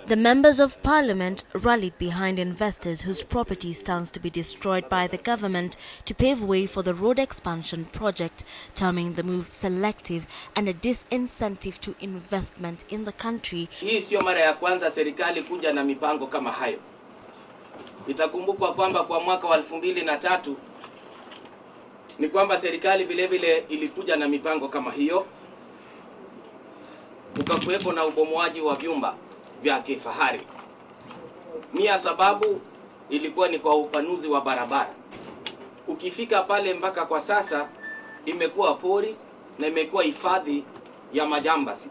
The members of parliament rallied behind investors whose property stands to be destroyed by the government to pave way for the road expansion project, terming the move selective and a disincentive to investment in the country. Hii sio mara ya kwanza serikali kuja na mipango kama hayo. Itakumbukwa kwamba kwa mwaka wa 2003 ni kwamba serikali vile vile ilikuja na mipango kama hiyo. Kukakuwepo na ubomoaji wa vyumba vya kifahari. Nia sababu ilikuwa ni kwa upanuzi wa barabara. Ukifika pale mpaka kwa sasa imekuwa pori na imekuwa hifadhi ya majambazi.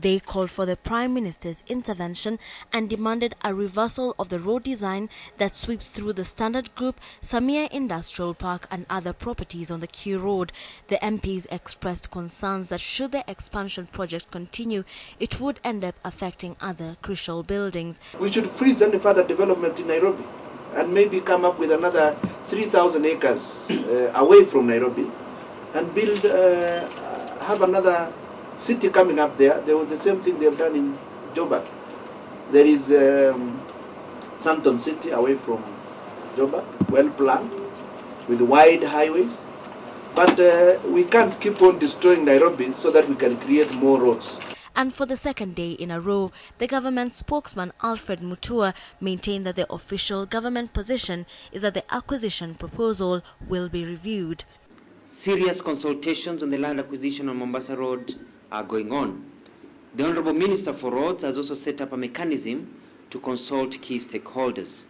They called for the Prime Minister's intervention and demanded a reversal of the road design that sweeps through the Standard Group, Samia Industrial Park and other properties on the Q Road. The MPs expressed concerns that should the expansion project continue, it would end up affecting other crucial buildings. We should freeze any further development in Nairobi and maybe come up with another 3,000 acres away from Nairobi and build, have another city coming up there. They were the same thing they have done in Joburg. There is Santon City away from Joburg, well planned, with wide highways. But we can't keep on destroying Nairobi so that we can create more roads. And for the second day in a row, the government spokesman Alfred Mutua maintained that the official government position is that the acquisition proposal will be reviewed. Serious consultations on the land acquisition on Mombasa Road are going on. The Honorable Minister for Roads has also set up a mechanism to consult key stakeholders.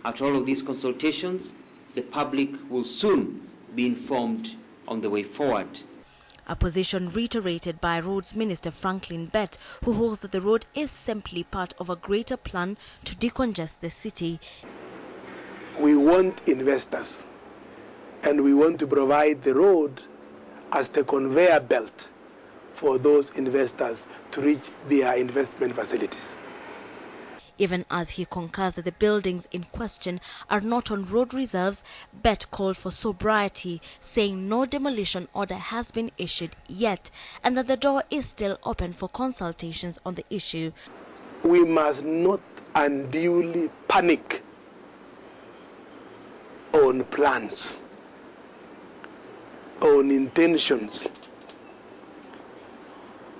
After all of these consultations, the public will soon be informed on the way forward. A position reiterated by Roads Minister Franklin Bett, who holds that the road is simply part of a greater plan to decongest the city. We want investors, and we want to provide the road as the conveyor belt for those investors to reach their investment facilities. Even as he concurs that the buildings in question are not on road reserves, Bett called for sobriety, saying no demolition order has been issued yet and that the door is still open for consultations on the issue. We must not unduly panic on plans, on intentions.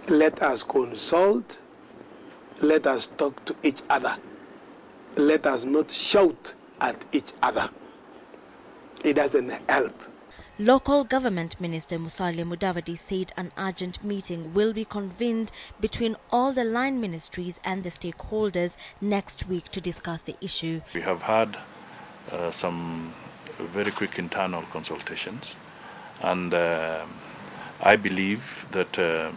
Let us consult, let us talk to each other. Let us not shout at each other. It doesn't help. Local Government Minister Musalia Mudavadi said an urgent meeting will be convened between all the line ministries and the stakeholders next week to discuss the issue. We have had some very quick internal consultations, and I believe that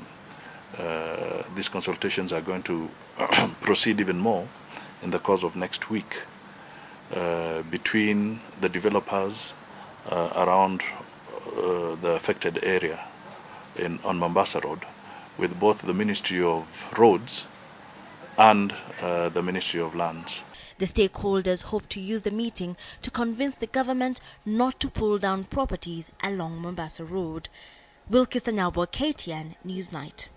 these consultations are going to proceed even more in the course of next week between the developers around the affected area on Mombasa Road, with both the Ministry of Roads and the Ministry of Lands. The stakeholders hope to use the meeting to convince the government not to pull down properties along Mombasa Road. Wilkis Anyabwa, KTN Newsnight.